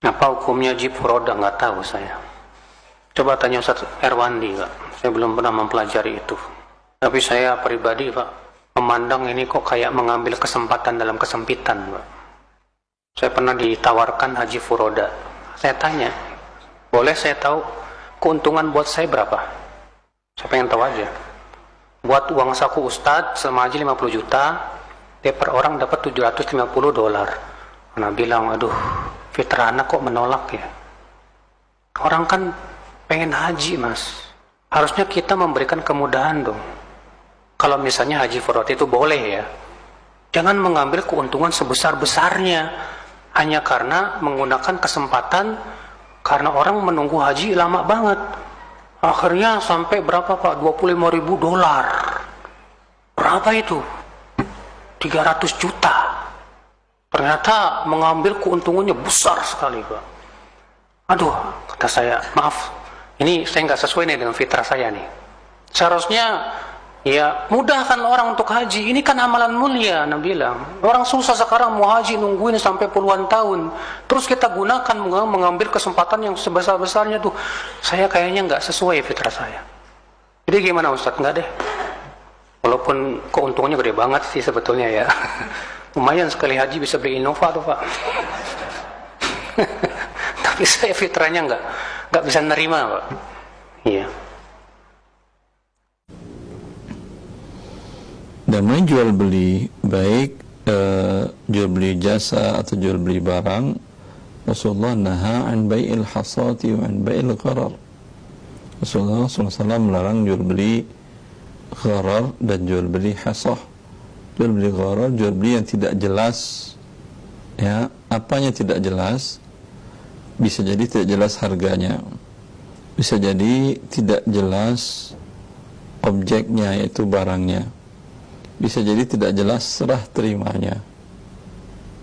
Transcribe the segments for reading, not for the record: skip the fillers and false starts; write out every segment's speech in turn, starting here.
Apa hukumnya haji furoda? Nggak tahu saya. Coba tanya Ustaz Erwandi, Pak. Saya belum pernah mempelajari itu. Tapi saya pribadi, Pak, memandang ini kok kayak mengambil kesempatan dalam kesempitan, Pak. Saya pernah ditawarkan haji furoda. Saya tanya, boleh saya tahu keuntungan buat saya berapa? Saya pengen tahu aja. Buat uang saku Ustadz selama haji 50 juta, dia per orang dapat $750. Nah bilang, aduh, fitrah anak kok menolak ya? Orang kan pengen haji, Mas. Harusnya kita memberikan kemudahan dong. Kalau misalnya haji furoda itu boleh ya, jangan mengambil keuntungan sebesar-besarnya hanya karena menggunakan kesempatan, karena orang menunggu haji lama banget. Akhirnya sampai berapa Pak? $25.000. Berapa itu? 300 juta. Ternyata mengambil keuntungannya besar sekali, Pak. Aduh, kata saya, maaf, ini saya nggak sesuai nih dengan fitrah saya nih. Seharusnya ya mudahkan orang untuk haji. Ini kan amalan mulia, Nabi bilang. Orang susah sekarang mau haji nungguin sampai puluhan tahun. Terus kita gunakan mengambil kesempatan yang sebesar-besarnya tuh. Saya kayaknya nggak sesuai fitrah saya. Jadi gimana Ustadz? Nggak deh. Walaupun keuntungannya gede banget sih sebetulnya ya. Lumayan sekali haji bisa beli Innova tuh Pak. Tapi saya fitrahnya nggak bisa nerima Pak. Iya. Namanya jual beli, baik jual beli jasa atau jual beli barang, Rasulullah naha an bai'il hasati wa an bai'il gharar. Rasulullah SAW melarang jual beli gharar dan jual beli hasah. Jual beli gharar, jual beli yang tidak jelas, ya, apanya tidak jelas. Bisa jadi tidak jelas harganya, bisa jadi tidak jelas objeknya, yaitu barangnya, bisa jadi tidak jelas serah terimanya.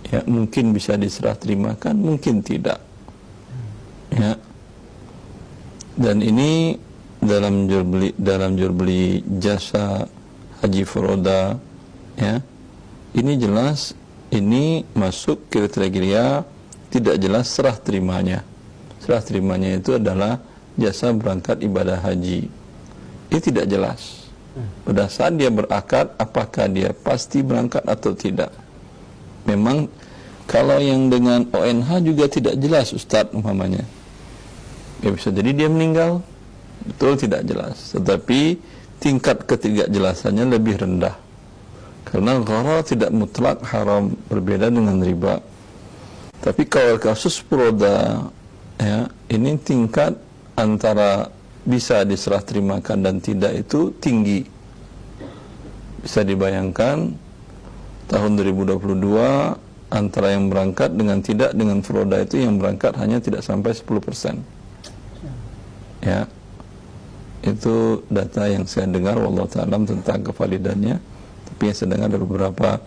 Ya, mungkin bisa diserah terimakan, mungkin tidak. Ya. Dan ini dalam jual beli jasa haji furoda, ya. Ini jelas, ini masuk kriteria tidak jelas serah terimanya. Serah terimanya itu adalah jasa berangkat ibadah haji. Ini tidak jelas. Pada saat dia berakad, apakah dia pasti berangkat atau tidak. Memang kalau yang dengan ONH juga tidak jelas Ustadz umpamanya. Ya bisa jadi dia meninggal, betul tidak jelas. Tetapi tingkat ketidakjelasannya lebih rendah. Karena gharar tidak mutlak haram, berbeda dengan riba. Tapi kalau kasus furoda, ya, ini tingkat antara bisa diserah terimakan dan tidak itu tinggi. Bisa dibayangkan tahun 2022 antara yang berangkat dengan tidak, dengan furoda itu yang berangkat hanya tidak sampai 10%. Ya, itu data yang saya dengar, wallahu ta'ala, tentang kevalidannya. Tapi yang saya dengar dari beberapa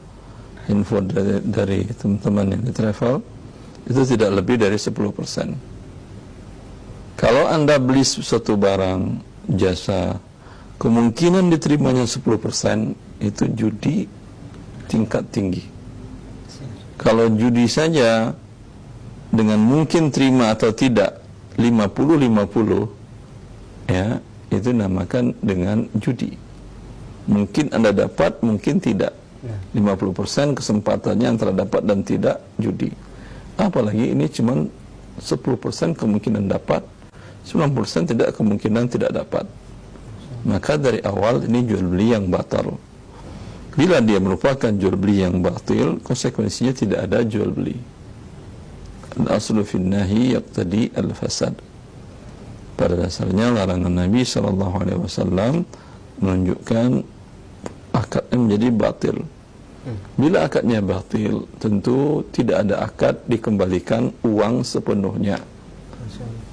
info dari teman-teman yang di travel, itu tidak lebih dari 10%. Kalau Anda beli suatu barang, jasa, kemungkinan diterimanya 10% itu judi tingkat tinggi. Kalau judi saja dengan mungkin terima atau tidak 50-50, ya, itu namakan dengan judi. Mungkin Anda dapat, mungkin tidak. 50% kesempatannya antara dapat dan tidak, judi. Apalagi ini cuma 10% kemungkinan dapat, 90% tidak, kemungkinan tidak dapat. Maka dari awal ini jual beli yang batal. Bila dia merupakan jual beli yang batil, konsekuensinya tidak ada jual beli. Al-aslu fin nahi yaqtadi al-fasad. Pada dasarnya larangan Nabi SAW menunjukkan akadnya menjadi batil. Bila akadnya batil, tentu tidak ada akad dikembalikan uang sepenuhnya.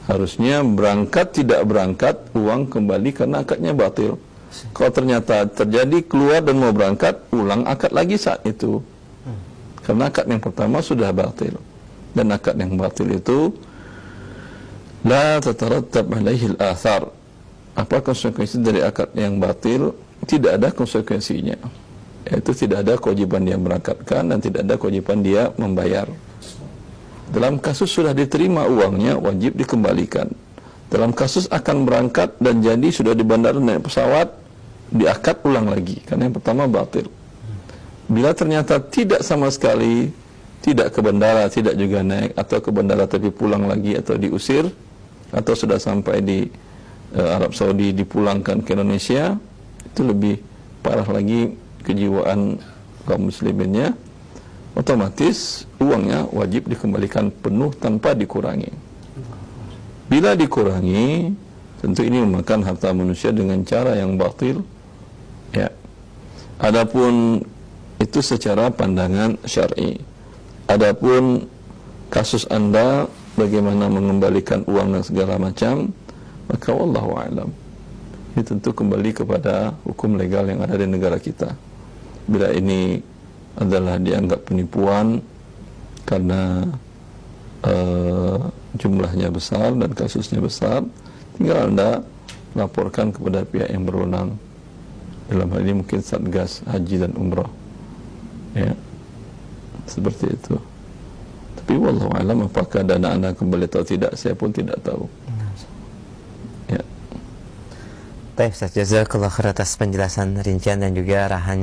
Harusnya berangkat tidak berangkat, uang kembali karena akadnya batil. Kalau ternyata terjadi keluar dan mau berangkat, ulang akad lagi saat itu. Karena akad yang pertama sudah batil. Dan akad yang batil itu la tatarattab alaihi al-athar. Apa konsekuensi dari akad yang batil? Tidak ada konsekuensinya. Yaitu tidak ada kewajiban dia berangkatkan dan tidak ada kewajiban dia membayar. Dalam kasus sudah diterima uangnya, wajib dikembalikan. Dalam kasus akan berangkat dan jadi sudah di bandara naik pesawat, diakad ulang lagi, karena yang pertama batil. Bila ternyata tidak sama sekali, tidak ke bandara, tidak juga naik, atau ke bandara tapi pulang lagi atau diusir, atau sudah sampai di Arab Saudi dipulangkan ke Indonesia, itu lebih parah lagi kejiwaan kaum musliminnya. Otomatis uangnya wajib dikembalikan penuh tanpa dikurangi. Bila dikurangi, tentu ini memakan harta manusia dengan cara yang batil. Ya. Adapun itu secara pandangan syar'i. Adapun kasus Anda bagaimana mengembalikan uang dan segala macam, maka wallahu a'lam. Ini tentu kembali kepada hukum legal yang ada di negara kita. Bila ini adalah dianggap penipuan karena jumlahnya besar dan kasusnya besar, tinggal Anda laporkan kepada pihak yang berwenang. Dalam hal ini mungkin Satgas Haji dan Umrah. Ya. Seperti itu. Tapi wallahu alam, apakah dana Anda kembali atau tidak, saya pun tidak tahu. Ya. Baik, Ustaz, jazakallah khair atas penjelasan rincian dan juga arahan